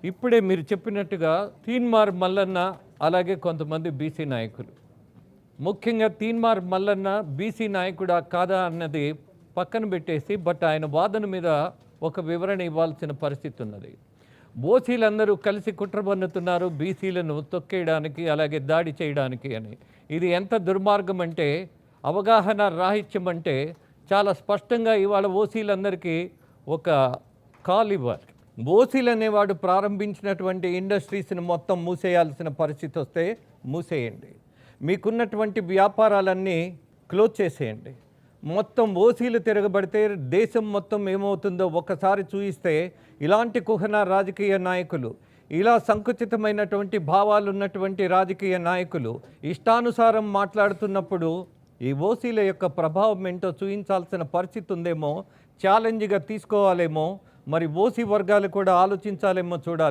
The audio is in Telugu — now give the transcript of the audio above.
ఇప్పుడే మీరు చెప్పినట్టుగా తీన్మార్ మల్లన్న అలాగే కొంతమంది బీసీ నాయకులు, ముఖ్యంగా తీన్మార్ మల్లన్న బీసీ నాయకుడా కాదా అన్నది పక్కన పెట్టేసి బట్ ఆయన వాదన మీద ఒక వివరణ ఇవ్వాల్సిన పరిస్థితి ఉన్నది. ఓసీలందరూ కలిసి కుట్ర పన్నుతున్నారు బీసీలను తొక్కేయడానికి అలాగే దాడి చేయడానికి అని. ఇది ఎంత దుర్మార్గం అంటే, అవగాహన రాహిత్యం అంటే చాలా స్పష్టంగా ఇవాళ ఓసీలందరికీ ఒక కాల్ ఇవ్వాలి. ఓసీలు అనేవాడు ప్రారంభించినటువంటి ఇండస్ట్రీస్ని మొత్తం మూసేయాల్సిన పరిస్థితి వస్తే మూసేయండి. మీకున్నటువంటి వ్యాపారాలన్నీ క్లోజ్ చేసేయండి. మొత్తం ఓసీలు తిరగబడితే దేశం మొత్తం ఏమవుతుందో ఒక్కసారి చూయిస్తే, ఇలాంటి కుహన రాజకీయ నాయకులు, ఇలా సంకుచితమైనటువంటి భావాలు ఉన్నటువంటి రాజకీయ నాయకులు ఇష్టానుసారం మాట్లాడుతున్నప్పుడు ఈ ఓసీల యొక్క ప్రభావం ఏంటో చూయించాల్సిన పరిస్థితి ఉందేమో, ఛాలెంజ్గా తీసుకోవాలేమో, మరి ఓసీ వర్గాలు కూడా ఆలోచించాలేమో చూడాలి.